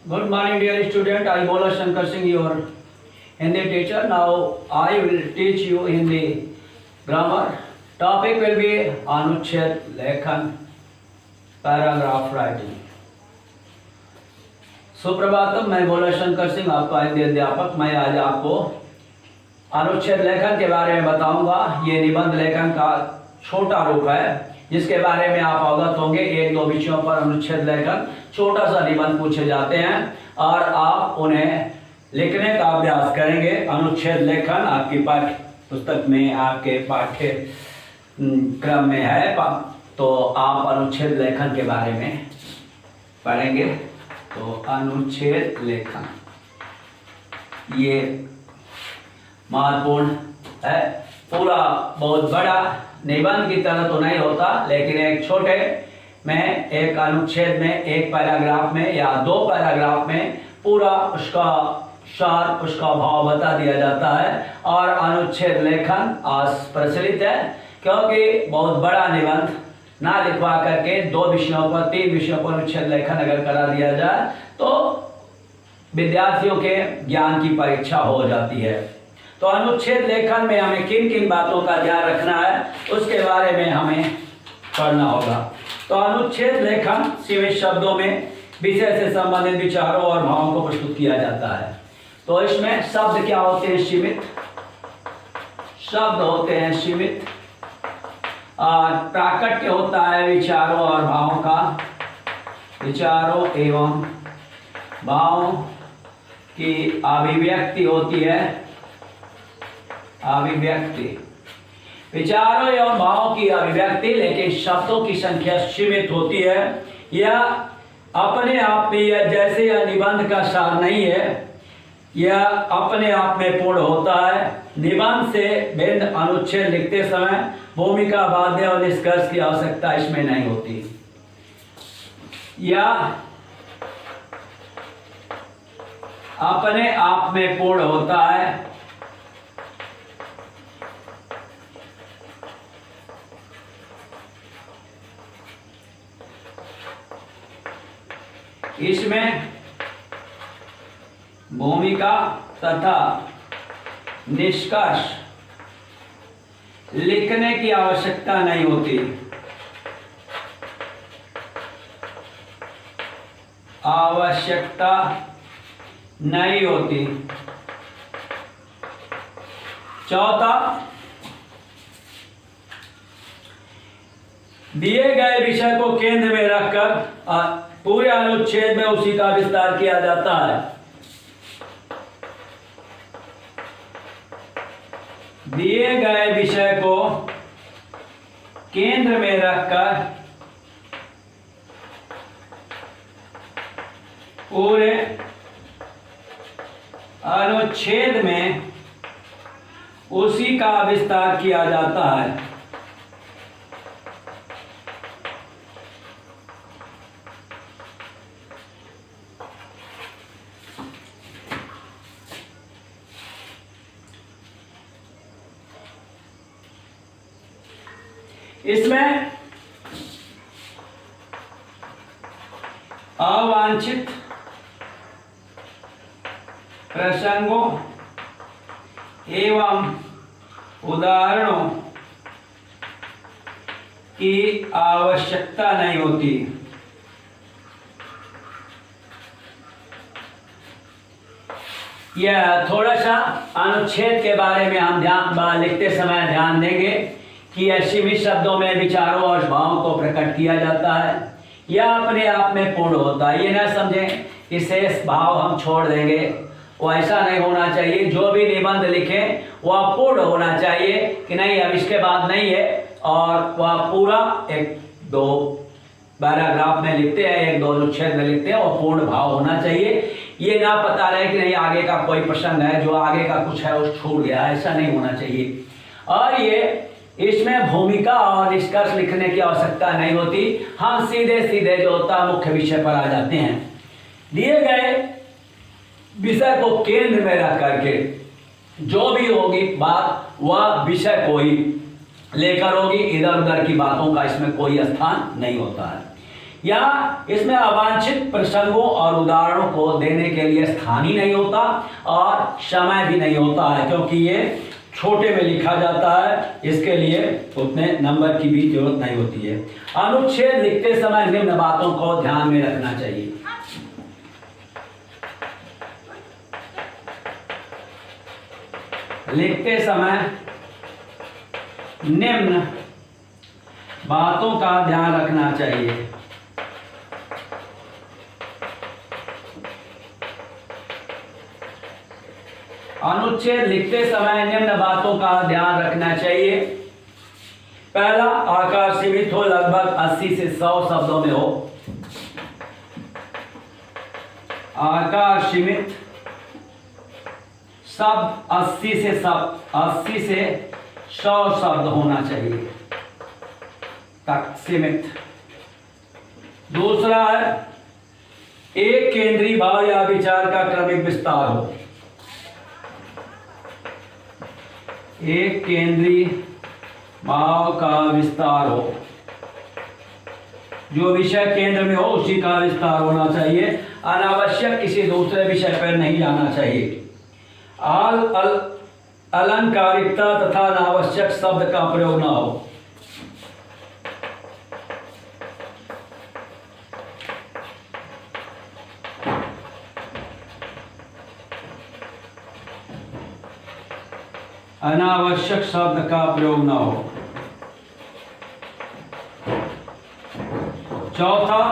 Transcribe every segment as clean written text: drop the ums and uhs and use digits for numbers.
Good morning, dear student. I Bola Shankar Singh, your Hindi teacher. Now I will teach you Hindi grammar. Topic will be Anuched Lekhan, paragraph writing. Suprabhatam, मैं बोला शंकर सिंह, आपका हिंदी अध्यापक। मैं आज आपको अनुच्छेद लेखन के बारे में बताऊंगा। ये निबंध लेखन का छोटा रूप है जिसके बारे में आप अवगत होंगे। एक दो विषयों पर अनुच्छेद लेखन छोटा सा निबंध पूछे जाते हैं और आप उन्हें लिखने का अभ्यास करेंगे। अनुच्छेद लेखन आपकी पाठ्य पुस्तक में, आपके पाठ्य क्रम में है, तो आप अनुच्छेद लेखन के बारे में पढ़ेंगे। तो अनुच्छेद लेखन ये महत्वपूर्ण है। पूरा बहुत बड़ा निबंध की तरह तो नहीं होता, लेकिन एक छोटे में, एक अनुच्छेद में, एक पैराग्राफ में या दो पैराग्राफ में पूरा उसका सार, उसका भाव बता दिया जाता है। और अनुच्छेद लेखन आज प्रचलित है क्योंकि बहुत बड़ा निबंध ना लिखवा करके दो विषयों पर, तीन विषयों पर अनुच्छेद लेखन अगर करा दिया जाए तो विद्यार्थियों के ज्ञान की परीक्षा हो जाती है। तो अनुच्छेद लेखन में हमें किन किन बातों का ध्यान रखना है उसके बारे में हमें पढ़ना होगा। तो अनुच्छेद लेखन सीमित शब्दों में विषय से संबंधित विचारों और भावों को प्रस्तुत किया जाता है। तो इसमें शब्द क्या होते हैं? सीमित शब्द होते हैं, सीमित। और प्राकट्य होता है विचारों और भावों का, विचारों एवं भावों की अभिव्यक्ति होती है, अभिव्यक्ति, विचारों एवं भावों की अभिव्यक्ति। लेकिन शब्दों की संख्या सीमित होती है। यह अपने आप में, यह जैसे यह निबंध का सार नहीं है, यह अपने आप में पूर्ण होता है। निबंध से भिन्न अनुच्छेद लिखते समय भूमिका, वाद्य और निष्कर्ष की आवश्यकता इसमें नहीं होती। यह अपने आप में पूर्ण होता है। इसमें भूमिका तथा निष्कर्ष लिखने की आवश्यकता नहीं होती। आवश्यकता नहीं होती। चौथा, दिए गए विषय को केंद्र में रखकर पूरे अनुच्छेद में उसी का विस्तार किया जाता है। दिए गए विषय को केंद्र में रखकर पूरे अनुच्छेद में उसी का विस्तार किया जाता है। इसमें अवांछित प्रसंगों एवं उदाहरणों की आवश्यकता नहीं होती। यह थोड़ा सा अनुच्छेद के बारे में हम लिखते समय ध्यान देंगे कि सीमित शब्दों में विचारों और भावों को प्रकट किया जाता है। यह अपने आप में पूर्ण होता है। ये न समझें कि शेष भाव हम छोड़ देंगे, वो ऐसा नहीं होना चाहिए। जो भी निबंध लिखें वह पूर्ण होना चाहिए कि नहीं, अब इसके बाद नहीं है, और वह पूरा एक दो पैराग्राफ में लिखते हैं, एक दो अनुच्छेद में लिखते हैं, वह पूर्ण भाव होना चाहिए। ये ना पता रहे कि नहीं आगे का कोई प्रसंग है, जो आगे का कुछ है वो छूट गया, ऐसा नहीं होना चाहिए। और ये इसमें भूमिका और निष्कर्ष लिखने की आवश्यकता नहीं होती। हम सीधे सीधे जो होता मुख्य विषय पर आ जाते हैं। दिए गए विषय को केंद्र में रख करके जो भी होगी बात, वह विषय को ही लेकर होगी। इधर उधर की बातों का इसमें कोई स्थान नहीं होता है। या इसमें अवांछित प्रसंगों और उदाहरणों को देने के लिए स्थान ही नहीं होता और समय भी नहीं होता है, क्योंकि ये छोटे में लिखा जाता है, इसके लिए उतने नंबर की भी जरूरत नहीं होती है। अनुच्छेद लिखते समय निम्न बातों को ध्यान में रखना चाहिए। लिखते समय निम्न बातों का ध्यान रखना चाहिए। अनुच्छेद लिखते समय निम्न बातों का ध्यान रखना चाहिए। पहला, आकार सीमित हो, लगभग 80 से 100 शब्दों में हो। आकार सीमित, शब्द 80 से 100 शब्द होना चाहिए तक सीमित। दूसरा है, एक केंद्रीय भाव या विचार का क्रमिक विस्तार हो। एक केंद्रीय भाव का विस्तार हो, जो विषय केंद्र में हो उसी का विस्तार होना चाहिए। अनावश्यक किसी दूसरे विषय पर नहीं जाना चाहिए। अलंकारिकता तथा अनावश्यक शब्द का प्रयोग न हो। अनावश्यक शब्द का प्रयोग न हो। चौथा,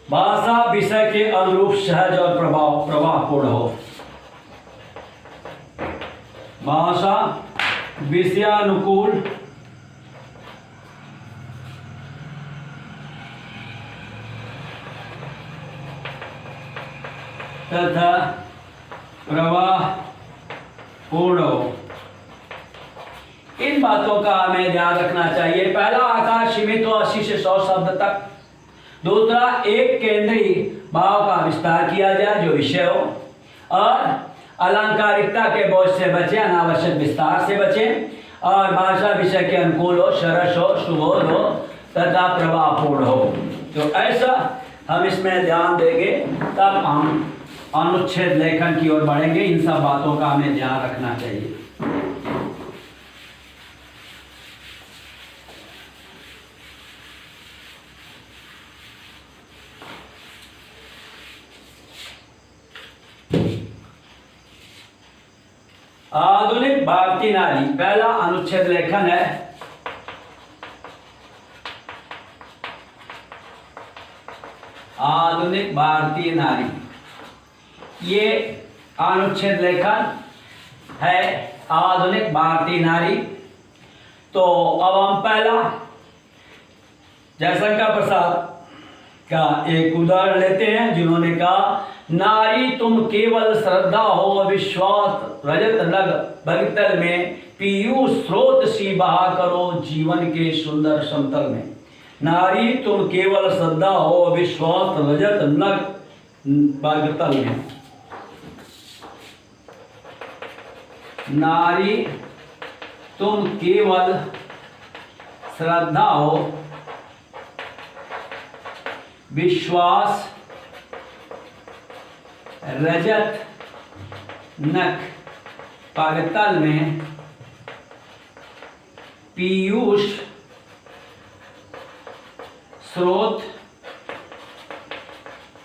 भाषा विषय के अनुरूप सहज और प्रवाहपूर्ण हो। भाषा विषयानुकूल तथा प्रवाह पूर्ण हो। इन बातों का हमें ध्यान रखना चाहिए। पहला, आकार सीमित हो 80 से 100 शब्द तक। दूसरा, एक केंद्रीय भाव का विस्तार किया जाए जो विषय हो, और अलंकारिकता के बोझ से बचे, अनावश्यक विस्तार से बचे, और भाषा विषय के अनुकूल हो, सरस हो, सुबोध हो तथा प्रभावपूर्ण हो। तो ऐसा हम इसमें ध्यान देंगे, तब हम अनुच्छेद लेखन की ओर बढ़ेंगे। इन सब बातों का हमें ध्यान रखना चाहिए। आधुनिक भारतीय नारी, पहला अनुच्छेद लेखन है। आधुनिक भारतीय नारी, ये अनुच्छेद लेखन है। आधुनिक भारतीय नारी। तो अब हम पहला जयशंकर प्रसाद का एक उदाहरण लेते हैं, जिन्होंने कहा, नारी तुम केवल श्रद्धा हो, विश्वास रजत लग भगतल में, पीयूष स्रोत सी बहा करो जीवन के सुंदर समतल में। नारी तुम केवल श्रद्धा हो, विश्वास रजत लग भगतल में। नारी तुम केवल श्रद्धा हो, विश्वास रजत नख पागतल में, पीयूष स्रोत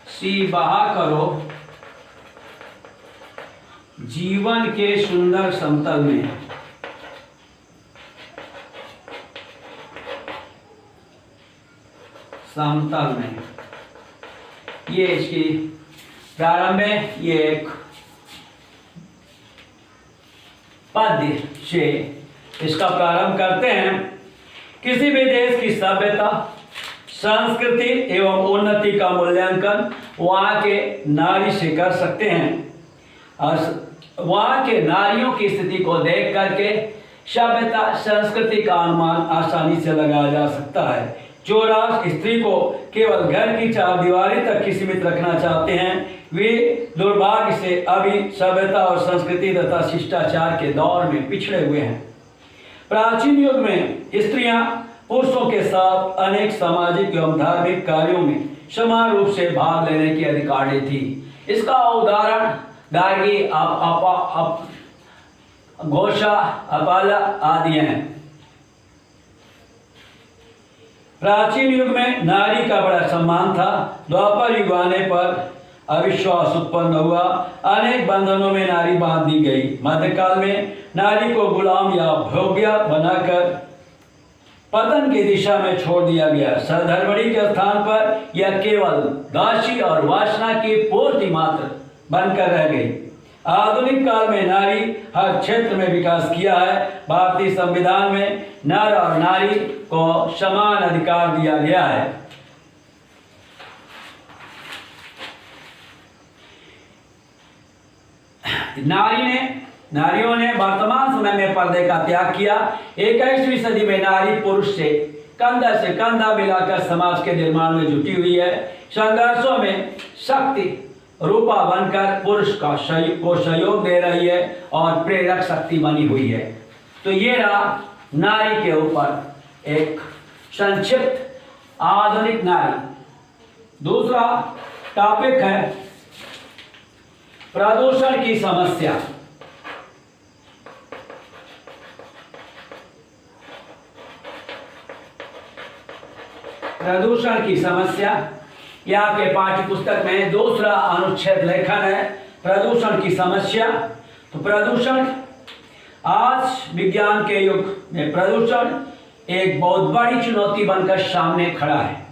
सी बहा करो जीवन के सुंदर समतल में। समतल में, ये इसकी प्रारंभ है। ये एक पद्य से इसका प्रारंभ करते हैं। किसी भी देश की सभ्यता, संस्कृति एवं उन्नति का मूल्यांकन वहाँ के नारी से कर सकते हैं। वहाँ के नारियों की स्थिति को देख करके सभ्यता, संस्कृति का अनुमान आसानी से लगाया जा सकता है। जो राष्ट्र स्त्री को केवल घर की चारदीवारी तक ही सीमित रखना चाहते हैं, वे दुर्भाग्य से अभी सभ्यता और संस्कृति तथा शिष्टाचार के दौर में पिछड़े हुए हैं। प्राचीन युग में स्त्रियां पुरुषों के साथ अनेक सामाजिक एवं धार्मिक कार्यों में समान रूप से भाग लेने की अधिकारी थी। इसका उदाहरण गार्गी, घोषा, अपाला आदि हैं। प्राचीन युग में नारी का बड़ा सम्मान था। द्वापर युग आने पर अविश्वास उत्पन्न हुआ, अनेक बंधनों में नारी बांध दी गई। मध्यकाल में नारी को गुलाम या भोग्य बनाकर पतन की दिशा में छोड़ दिया गया। सधर्मणी के स्थान पर यह केवल दासी और वासना की पूर्ति मात्र बनकर रह गई। आधुनिक काल में नारी हर क्षेत्र में विकास किया है। भारतीय संविधान में नर और नारी को समान अधिकार दिया गया है। नारियों ने वर्तमान समय में पर्दे का त्याग किया। 21वीं सदी में नारी पुरुष से कंधा मिलाकर समाज के निर्माण में जुटी हुई है। संघर्षों में शक्ति रूपा बनकर पुरुष को सहयोग दे रही है और प्रेरक शक्ति बनी हुई है। तो ये रहा नारी के ऊपर एक संक्षिप्त आधुनिक नारी। दूसरा टॉपिक है प्रदूषण की समस्या। प्रदूषण की समस्या यहाँ के पाठ्य पुस्तक में दूसरा अनुच्छेद लेखन है, प्रदूषण की समस्या। तो प्रदूषण, आज विज्ञान के युग में प्रदूषण एक बहुत बड़ी चुनौती बनकर सामने खड़ा है।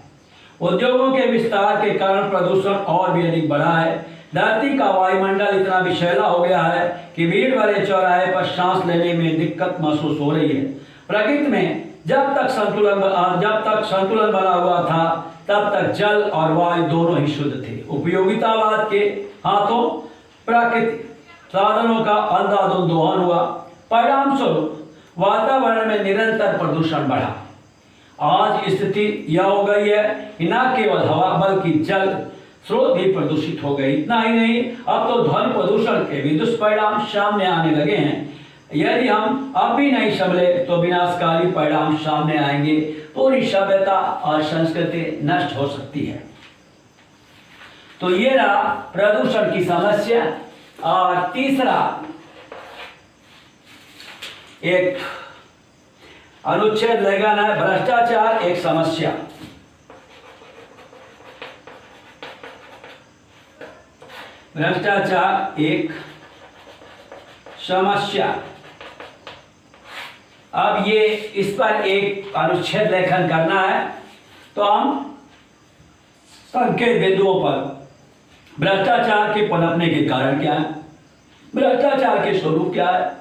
उद्योगों के विस्तार के कारण प्रदूषण और भी अधिक बढ़ा है। धरती का वायुमंडल इतना विषैला हो गया है कि भीड़ भरे चौराहे पर सांस लेने में दिक्कत महसूस हो रही है। प्रकृति में जब तक संतुलन बना हुआ था, तब तक जल और वायु दोनों ही शुद्ध थे। उपयोगितावाद के हाथों प्राकृतिक साधनों का अंधाधुंध दोहन हुआ। परिणाम स्वरूप वातावरण में निरंतर प्रदूषण बढ़ा। आज स्थिति यह हो गई है कि न केवल हवा बल्कि जल स्रोत भी प्रदूषित हो गए। इतना ही नहीं, अब तो ध्वनि प्रदूषण के भी दुष्परिणाम सामने आने लगे हैं। यदि हम अब भी नहीं संभले तो विनाशकारी परिणाम सामने आएंगे। पूरी सभ्यता और संस्कृति नष्ट हो सकती है। तो ये रहा प्रदूषण की समस्या। और तीसरा एक अनुच्छेद लेखन है भ्रष्टाचार एक समस्या। भ्रष्टाचार एक समस्या। अब ये इस पर एक अनुच्छेद लेखन करना है। तो हम संकेत बिंदुओं पर भ्रष्टाचार के पनपने के कारण क्या है, भ्रष्टाचार के स्वरूप क्या है,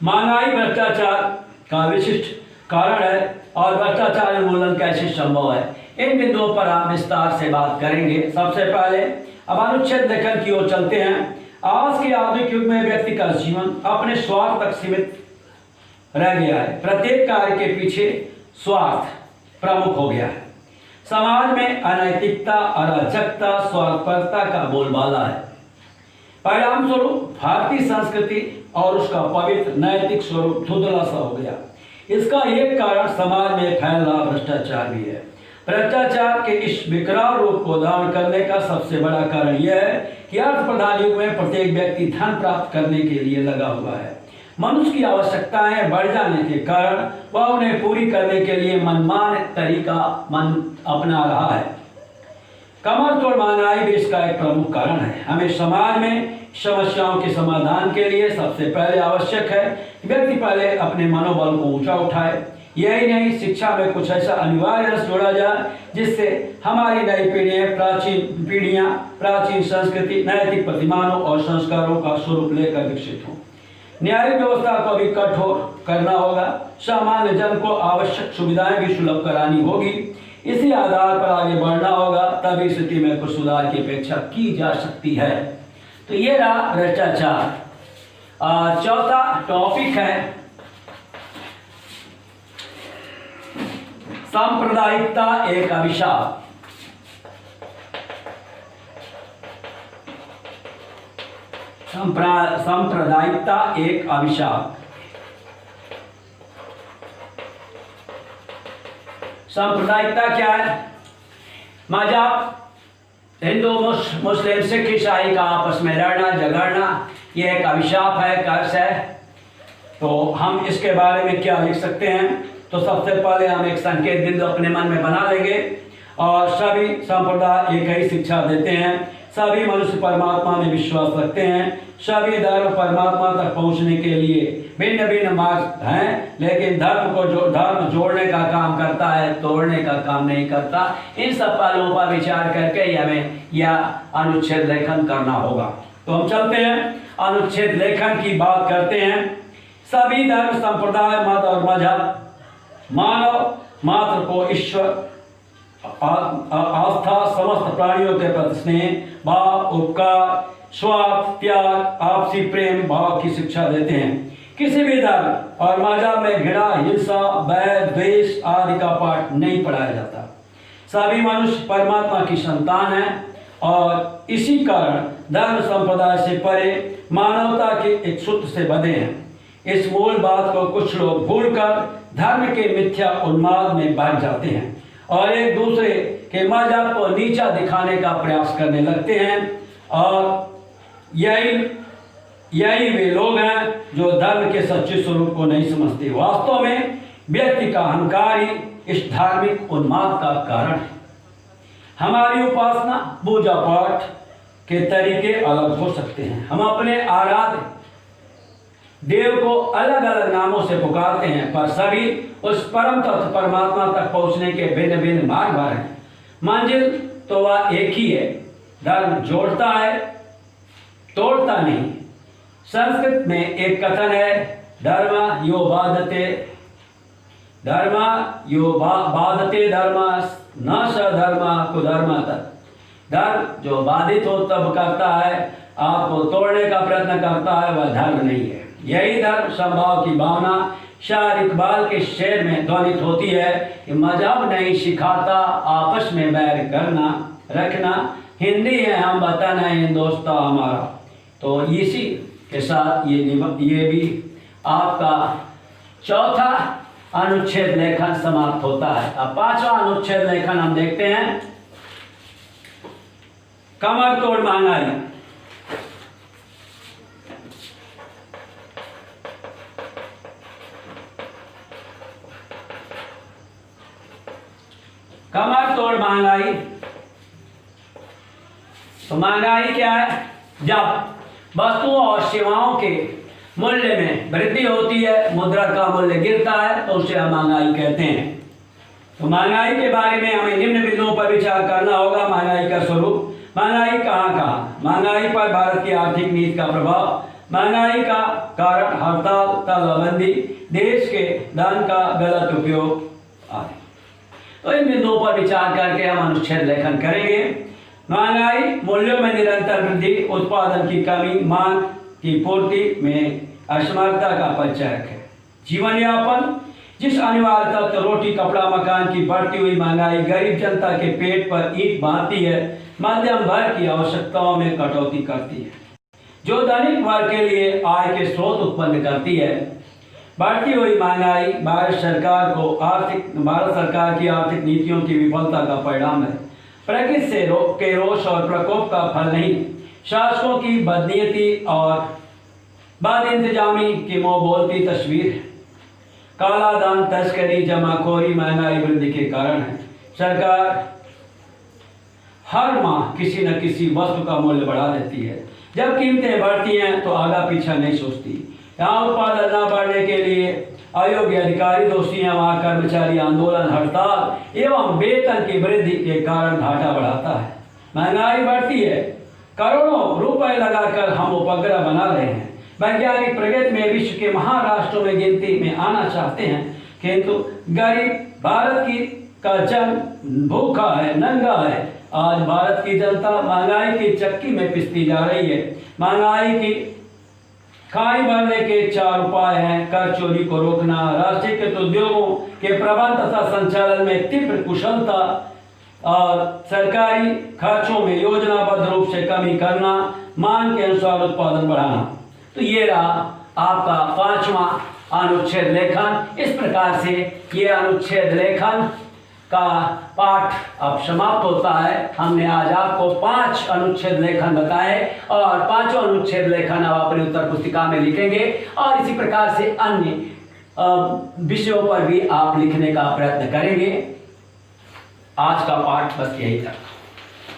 महंगाई भ्रष्टाचार का विशिष्ट कारण है और भ्रष्टाचार उन्मूलन कैसे संभव है, इन बिंदुओं पर हम विस्तार से बात करेंगे। सबसे पहले अब अनुच्छेद लेखन की ओर चलते हैं। आज के आधुनिक युग में व्यक्ति का जीवन अपने स्वार्थ तक सीमित रह गया है। प्रत्येक कार्य के पीछे स्वार्थ प्रमुख हो गया है। समाज में अनैतिकता, अराजकता, स्वार्थपरता का बोलबाला है। परिणाम स्वरूप भारतीय संस्कृति और उसका पवित्र नैतिक स्वरूप धुंधला सा हो गया। इसका एक कारण समाज में फैल रहा भ्रष्टाचार भी है। भ्रष्टाचार के इस विकराल रूप को धारण करने का सबसे बड़ा कारण यह है कि अर्थ प्रधान युग में प्रत्येक व्यक्ति धन प्राप्त करने के लिए लगा हुआ है। मनुष्य की आवश्यकताएं बढ़ जाने के कारण वह उन्हें पूरी करने के लिए मनमाने तरीका अपना रहा है। कमर तोड़ महंगाई भी इसका एक प्रमुख कारण है। हमें समाज में समस्याओं के समाधान के लिए सबसे पहले आवश्यक है कि व्यक्ति पहले अपने मनोबल को ऊंचा उठाए। यही नहीं, शिक्षा में कुछ ऐसा अनिवार्य रस जोड़ा जाए जिससे हमारी नई पीढ़ियां प्राचीन संस्कृति, नैतिक प्रतिमानों और संस्कारों का स्वरूप लेकर विकसित हों। न्यायिक व्यवस्था को भी कठोर करना होगा। सामान्य जन को आवश्यक सुविधाएं भी सुलभ करानी होगी। इसी आधार पर आगे बढ़ना होगा, तभी स्थिति में कुछ सुधार की अपेक्षा की जा सकती है। तो ये रहा भ्रष्टाचार। चौथा टॉपिक है सांप्रदायिकता एक अभिशाप। सांप्रदायिकता एक अभिशाप। सांप्रदायिकता क्या है? मजहब, हिंदू मुस्लिम सिख ईसाई का आपस में लड़ना झगड़ना, ये एक अभिशाप है, कर्ज है। तो हम इसके बारे में क्या लिख सकते हैं? तो सबसे पहले हम एक संकेत बिंदु अपने मन में बना लेंगे। और सभी संप्रदाय एक ही शिक्षा देते हैं, सभी मनुष्य परमात्मा में विश्वास रखते हैं, सभी धर्म परमात्मा तक पहुंचने के लिए भिन्न भिन्न मार्ग हैं, लेकिन धर्म जोड़ने का काम करता है, तोड़ने का काम नहीं करता। इन सब पहलुओं पर विचार करके हमें यह अनुच्छेद लेखन करना होगा। तो हम चलते हैं, अनुच्छेद लेखन की बात करते हैं। सभी धर्म संप्रदाय मत और मजहब मानव मात्र को ईश्वर आस्था, समस्त प्राणियों के प्रति स्नेह, भाव, उपकार, स्वार्थ, त्याग, आपसी प्रेम भाव की शिक्षा देते हैं। किसी भी धर्म और मजहब में घृणा, हिंसा, बैर, द्वेष आदि का पाठ नहीं पढ़ाया जाता। सभी मनुष्य परमात्मा की संतान हैं और इसी कारण धर्म संप्रदाय से परे मानवता के एक सूत्र से बंधे हैं। इस मूल बात को कुछ लोग भूलकर धर्म के मिथ्या उन्माद में भाग जाते हैं और एक दूसरे के मजहब को नीचा दिखाने का प्रयास करने लगते हैं। और यही वे लोग हैं जो धर्म के सच्चे स्वरूप को नहीं समझते। वास्तव में व्यक्ति का अहंकार ही इस धार्मिक उन्माद का कारण है। हमारी उपासना, पूजा पाठ के तरीके अलग हो सकते हैं। हम अपने आराध्य देव को अलग अलग नामों से पुकारते हैं, पर सभी उस परम तत्व परमात्मा तक पहुंचने के भिन्न भिन्न मार्ग हैं। मंजिल तो वह एक ही है। धर्म जोड़ता है, तोड़ता नहीं। संस्कृत में एक कथन है, धर्म यो बाधते धर्म न स धर्म कुधर्म तत्। धर्म जो बाधित हो तब करता है, आपको तोड़ने का प्रयत्न करता है, वह धर्म नहीं है। यही धर्म संभाव की भावना शायर इकबाल के शेर में ध्वनित होती है कि मजहब नहीं सिखाता आपस में बैर करना रखना, हिंदी है हम वतन है हिंदुस्तान हमारा। तो इसी के साथ ये भी आपका चौथा अनुच्छेद लेखन समाप्त होता है। अब पांचवा अनुच्छेद लेखन हम देखते हैं, कमर तोड़ महंगाई। कमर तोड़ महंगाई। तो महंगाई क्या है? जब वस्तुओं और सेवाओं के मूल्य में वृद्धि होती है, मुद्रा का मूल्य गिरता है, तो उसे हम महंगाई कहते हैं। तो महंगाई के बारे में हमें निम्न बिंदुओं पर विचार करना होगा। महंगाई का स्वरूप, महंगाई कहाँ, महंगाई पर भारत की आर्थिक नीति का प्रभाव, महंगाई का कारण हड़ताल, तालाबंदी, देश के धन का गलत उपयोग आदि। तो इन बिंदुओं पर विचार करके हम अनुच्छेद लेखन करेंगे। महंगाई मूल्यों में निरंतर वृद्धि, उत्पादन की कमी, मांग की पूर्ति में असमर्थता का परिचायक है। जीवन यापन, जिस अनिवार्य तत्व रोटी कपड़ा मकान की बढ़ती हुई महंगाई गरीब जनता के पेट पर ईंट बांधती है, मध्यम वर्ग की आवश्यकताओं में कटौती करती है, जो धनिक वर्ग के लिए आय के स्रोत उत्पन्न करती है। बढ़ती हुई महंगाई भारत सरकार की आर्थिक नीतियों की विफलता का परिणाम है। प्रकृति से के रोष और प्रकोप का फल नहीं, शासकों की बदनीयती और बदइंतजामी की मुंह बोलती तस्वीर है। काला धन, तस्करी, जमाखोरी महंगाई वृद्धि के कारण है। सरकार हर माह किसी न किसी वस्तु का मूल्य बढ़ा देती है। जब कीमतें बढ़ती हैं तो आगा पीछा नहीं सोचती। यहाँ उत्पादन न बढ़ने के लिए अयोग्य अधिकारी दोषी हैं, वहाँ कर्मचारी आंदोलन, हड़ताल एवं वेतन की वृद्धि के कारण घाटा बढ़ाता है। महंगाई बढ़ती है, करोड़ों रुपए लगाकर हम उपग्रह बना रहे हैं। वैज्ञानिक प्रगति में विश्व के महाराष्ट्रों में गिनती में आना चाहते हैं, किंतु गरीब भारत का जन भूखा है, नंगा है। आज भारत की जनता महंगाई की चक्की में पिसती जा रही है। महंगाई की खाई भरने के 4 उपाय हैं: कर चोरी को रोकना, राष्ट्रीयकृत उद्योगों के प्रबंध तथा संचालन में तीव्र कुशलता और सरकारी खर्चों में योजनाबद्ध रूप से कमी करना, मांग के अनुसार उत्पादन बढ़ाना। तो ये रहा आपका 5वां अनुच्छेद लेखन। इस प्रकार से ये अनुच्छेद लेखन का पाठ अब समाप्त होता है। हमने आज आपको 5 अनुच्छेद लेखन बताए और 5 अनुच्छेद लेखन अब अपनी उत्तर पुस्तिका में लिखेंगे और इसी प्रकार से अन्य विषयों पर भी आप लिखने का प्रयत्न करेंगे। आज का पाठ बस यही था।